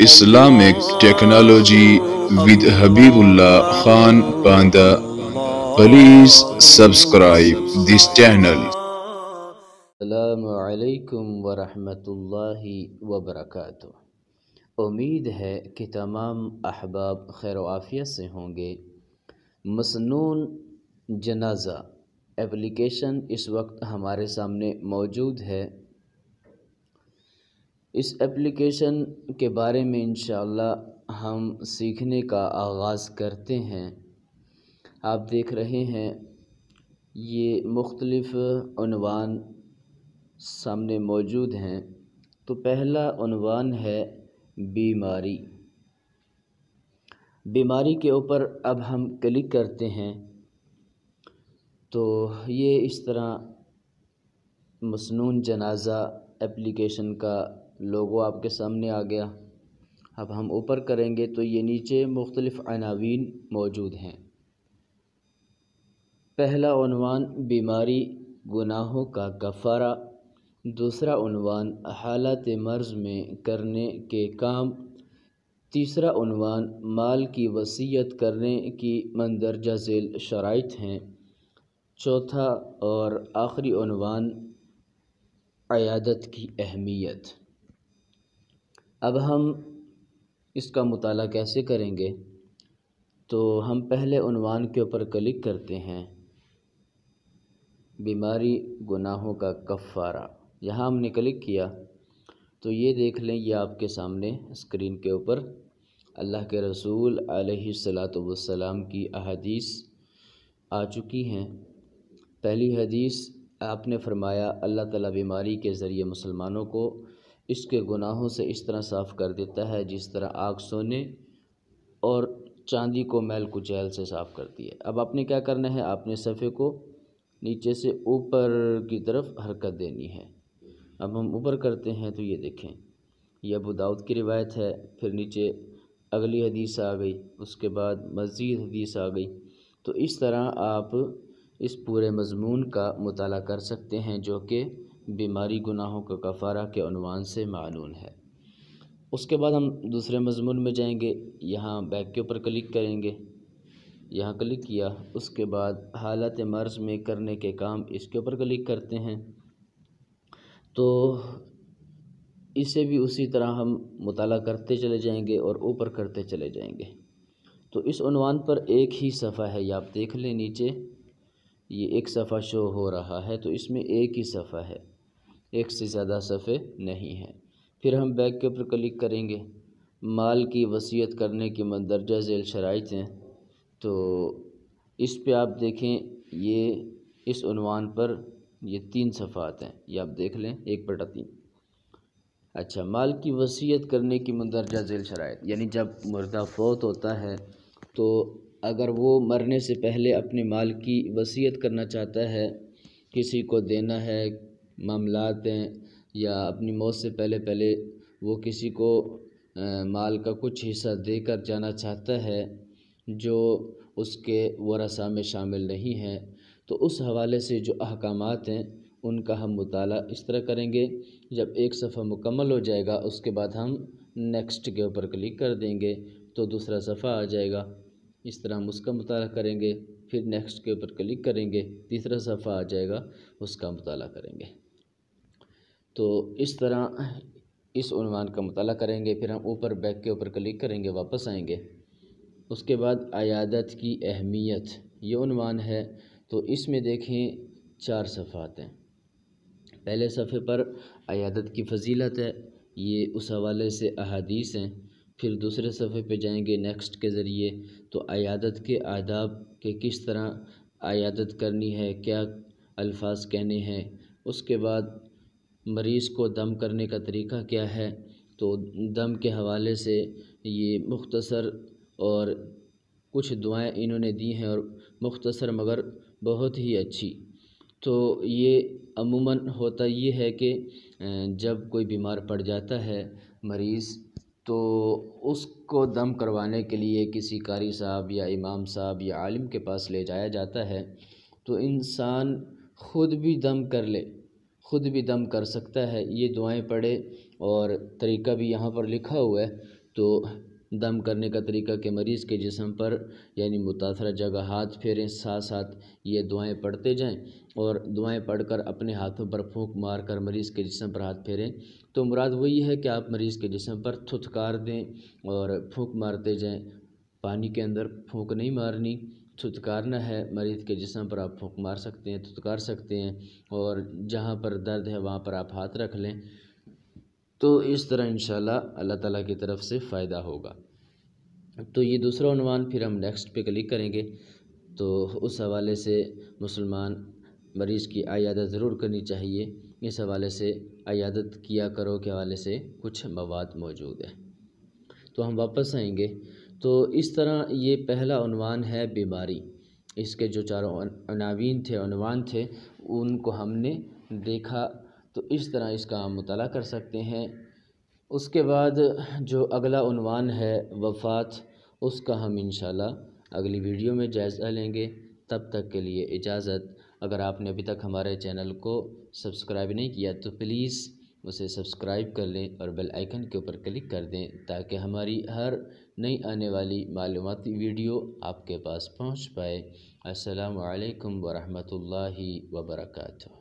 Islamic Technology with Habibullah Khan Panda. Please subscribe this channel. السلام علیکم ورحمۃ اللہ وبرکاتہ۔ امید ہے کہ تمام احباب خیر و عافیت سے ہوں گے۔ مسنون جنازہ اپلیکیشن اس وقت ہمارے سامنے موجود ہے۔ اس اپلیکیشن کے بارے میں انشاءاللہ ہم سیکھنے کا آغاز کرتے ہیں۔ آپ دیکھ رہے ہیں یہ مختلف عنوان سامنے موجود ہیں۔ تو پہلا عنوان ہے بیماری۔ بیماری کے اوپر اب ہم کلک کرتے ہیں تو یہ اس طرح مسنون جنازہ اپلیکیشن کا لوگو آپ کے سامنے آ گیا۔ اب ہم اوپر کریں گے تو یہ نیچے مختلف عناوین موجود ہیں۔ پہلا عنوان بیماری گناہوں کا کفارہ، دوسرا عنوان حالات مرض میں کرنے کے کام، تیسرا عنوان مال کی وصیت کرنے کی مندرجہ ذیل شرائط ہیں، چوتھا اور آخری عنوان عیادت کی اہمیت۔ اب ہم اس کا مطالعہ کیسے کریں گے؟ تو ہم پہلے عنوان کے اوپر کلک کرتے ہیں، بیماری گناہوں کا کفارہ۔ یہاں ہم نے کلک کیا تو یہ دیکھ لیں، یہ آپ کے سامنے اسکرین کے اوپر اللہ کے رسول علیہ السلام کی احادیث آ چکی ہیں۔ پہلی حدیث آپ نے فرمایا اللہ تعالیٰ بیماری کے ذریعے مسلمانوں کو اس کے گناہوں سے اس طرح صاف کر دیتا ہے جس طرح آگ سونے اور چاندی کو میل کچیل سے صاف کرتی ہے۔ اب آپ نے کیا کرنا ہے، آپ نے صفحے کو نیچے سے اوپر کی طرف حرکت دینی ہے۔ اب ہم اوپر کرتے ہیں تو یہ دیکھیں، یہ ابو داؤد کی روایت ہے، پھر نیچے اگلی حدیث آ گئی، اس کے بعد مزید حدیث آ گئی۔ تو اس طرح آپ اس پورے مضمون کا مطالعہ کر سکتے ہیں جو کہ بیماری گناہوں کا کفارہ کے عنوان سے معنون ہے۔ اس کے بعد ہم دوسرے مضمون میں جائیں گے، یہاں بیک کے اوپر کلک کریں گے، یہاں کلک کیا، اس کے بعد حالات مرض میں کرنے کے کام، اس کے اوپر کلک کرتے ہیں تو اسے بھی اسی طرح ہم مطالعہ کرتے چلے جائیں گے اور اوپر کرتے چلے جائیں گے۔ تو اس عنوان پر ایک ہی صفحہ ہے، یہ آپ دیکھ لیں نیچے یہ ایک صفحہ شو ہو رہا ہے، تو اس میں ایک ہی صفحہ ہے، ایک سے زیادہ صفحے نہیں ہیں۔ پھر ہم بیک کے اوپر کلک کریں گے، مال کی وصیت کرنے کی مندرجہ ذیل شرائط ہیں، تو اس پہ آپ دیکھیں یہ اس عنوان پر یہ 3 صفحات ہیں، یہ آپ دیکھ لیں 1/3۔ اچھا، مال کی وصیت کرنے کی مندرجہ ذیل شرائط، یعنی جب مردہ فوت ہوتا ہے تو اگر وہ مرنے سے پہلے اپنے مال کی وصیت کرنا چاہتا ہے، کسی کو دینا ہے، معاملات ہیں، یا اپنی موت سے پہلے وہ کسی کو مال کا کچھ حصہ دے کر جانا چاہتا ہے جو اس کے ورثاء میں شامل نہیں ہیں، تو اس حوالے سے جو احکامات ہیں ان کا ہم مطالعہ اس طرح کریں گے۔ جب ایک صفحہ مکمل ہو جائے گا اس کے بعد ہم نیکسٹ کے اوپر کلک کر دیں گے تو دوسرا صفحہ آ جائے گا، اس طرح ہم اس کا مطالعہ کریں گے، پھر نیکسٹ کے اوپر کلک کریں گے، تیسرا صفحہ آ جائے گا، اس کا مطالعہ کریں گے۔ تو اس طرح اس عنوان کا مطالعہ کریں گے، پھر ہم اوپر بیک کے اوپر کلک کریں گے، واپس آئیں گے۔ اس کے بعد عیادت کی اہمیت یہ عنوان ہے، تو اس میں دیکھیں 4 صفحات ہیں۔ پہلے صفحے پر عیادت کی فضیلت ہے، یہ اس حوالے سے احادیث ہیں۔ پھر دوسرے صفحے پہ جائیں گے نیکسٹ کے ذریعے، تو عیادت کے آداب کہ کس طرح عیادت کرنی ہے، کیا الفاظ کہنے ہیں۔ اس کے بعد مریض کو دم کرنے کا طریقہ کیا ہے، تو دم کے حوالے سے یہ مختصر اور کچھ دعائیں انہوں نے دی ہیں، اور مختصر مگر بہت ہی اچھی۔ تو یہ عموماً ہوتا یہ ہے کہ جب کوئی بیمار پڑ جاتا ہے مریض، تو اس کو دم کروانے کے لیے کسی قاری صاحب یا امام صاحب یا عالم کے پاس لے جایا جاتا ہے، تو انسان خود بھی دم کر لے، خود بھی دم کر سکتا ہے، یہ دعائیں پڑھے، اور طریقہ بھی یہاں پر لکھا ہوا ہے، تو دم کرنے کا طریقہ کہ مریض کے جسم پر یعنی متاثرہ جگہ ہاتھ پھیریں، ساتھ ساتھ یہ دعائیں پڑھتے جائیں اور دعائیں پڑھ کر اپنے ہاتھوں پر پھونک مار کر مریض کے جسم پر ہاتھ پھیریں۔ تو مراد وہی ہے کہ آپ مریض کے جسم پر تھتکار دیں اور پھونک مارتے جائیں، پانی کے اندر پھونک نہیں مارنی، تھتکارنا ہے۔ مریض کے جسم پر آپ پھونک مار سکتے ہیں، تھتکار سکتے ہیں، اور جہاں پر درد ہے وہاں پر آپ ہاتھ رکھ لیں۔ تو اس طرح انشاءاللہ اللہ تعالیٰ کی طرف سے فائدہ ہوگا۔ تو یہ دوسرا عنوان پھر ہم نیکسٹ پہ کلک کریں گے، تو اس حوالے سے مسلمان مریض کی عیادت ضرور کرنی چاہیے۔ اس حوالے سے عیادت کیا کرو کے حوالے سے کچھ مواد موجود ہے۔ تو ہم واپس آئیں گے۔ تو اس طرح یہ پہلا عنوان ہے بیماری۔ اس کے جو چاروں عنوان تھے ان کو ہم نے دیکھا، تو اس طرح اس کا ہم مطالعہ کر سکتے ہیں۔ اس کے بعد جو اگلا عنوان ہے وفات، اس کا ہم انشاءاللہ اگلی ویڈیو میں جائزہ لیں گے۔ تب تک کے لیے اجازت۔ اگر آپ نے ابھی تک ہمارے چینل کو سبسکرائب نہیں کیا تو پلیز اسے سبسکرائب کر لیں اور بیل آئیکن کے اوپر کلک کر دیں تاکہ ہماری ہر نئی آنے والی معلوماتی ویڈیو آپ کے پاس پہنچ پائے۔ السلام علیکم ورحمۃ اللہ وبرکاتہ۔